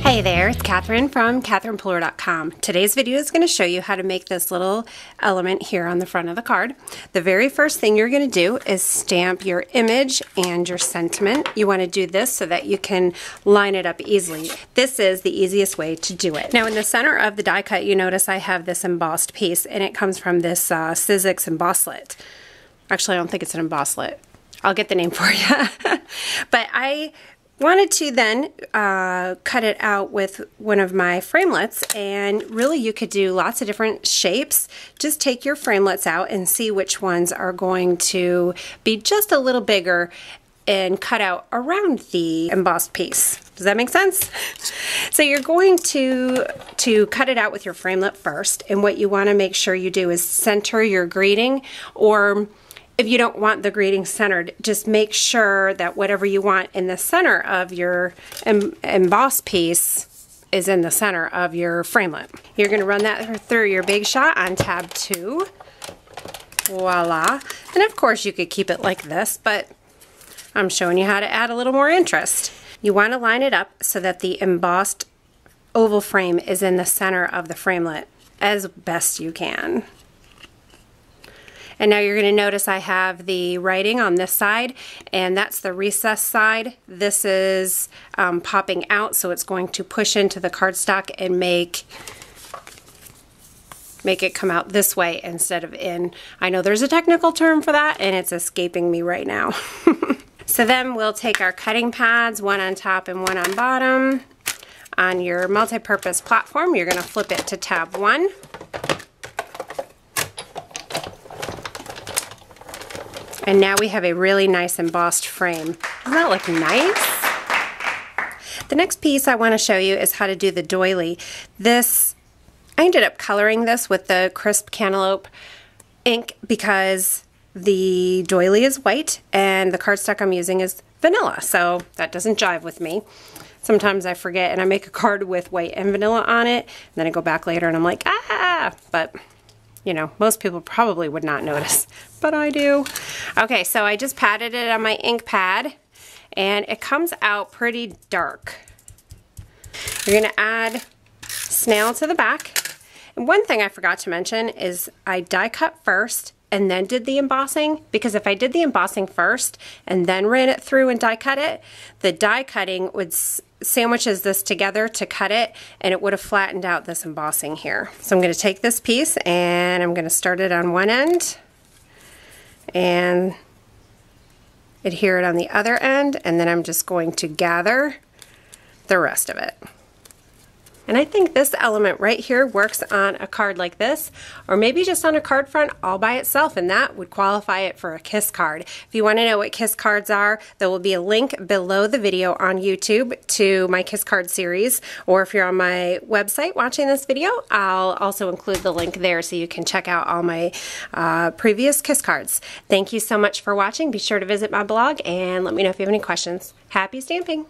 Hey there, it's Catherine from CatherinePuller.com. Today's video is going to show you how to make this little element here on the front of the card. The very first thing you're going to do is stamp your image and your sentiment. You want to do this so that you can line it up easily. This is the easiest way to do it. Now in the center of the die cut, you notice I have this embossed piece, and it comes from this Sizzix Embossed. Actually, I don't think it's an Embossed. I'll get the name for you. But I wanted to then cut it out with one of my framelits, and really you could do lots of different shapes. Just take your framelits out and see which ones are going to be just a little bigger and cut out around the embossed piece. Does that make sense? So you're going to cut it out with your framelit first, and what you want to make sure you do is center your greeting, or if you don't want the greeting centered, just make sure that whatever you want in the center of your embossed piece is in the center of your framelit. You're going to run that through your Big Shot on tab 2. Voila. And of course you could keep it like this, but I'm showing you how to add a little more interest. You want to line it up so that the embossed oval frame is in the center of the framelit as best you can. And now you're going to notice I have the writing on this side, and that's the recessed side. This is popping out, so it's going to push into the cardstock and make it come out this way instead of in. I know there's a technical term for that, and it's escaping me right now. So then we'll take our cutting pads, one on top and one on bottom. On your multi-purpose platform, you're going to flip it to tab 1. And now we have a really nice embossed frame. Doesn't that look nice? The next piece I want to show you is how to do the doily. I ended up coloring this with the crisp cantaloupe ink because the doily is white and the cardstock I'm using is vanilla, so that doesn't jive with me. Sometimes I forget and I make a card with white and vanilla on it, and then I go back later and I'm like, ah, but you know, most people probably would not notice, but I do. Okay, so I just patted it on my ink pad, and it comes out pretty dark. You're gonna add snail to the back. And one thing I forgot to mention is I die cut first and then did the embossing, because if I did the embossing first and then ran it through and die cut it, the die cutting would sandwiches this together to cut it, and it would have flattened out this embossing here. So I'm going to take this piece and I'm going to start it on one end and adhere it on the other end, and then I'm just going to gather the rest of it. And I think this element right here works on a card like this, or maybe just on a card front all by itself, and that would qualify it for a KISS card. If you want to know what KISS cards are, there will be a link below the video on YouTube to my KISS card series, or if you're on my website watching this video, I'll also include the link there so you can check out all my previous KISS cards. Thank you so much for watching. Be sure to visit my blog and let me know if you have any questions. Happy stamping!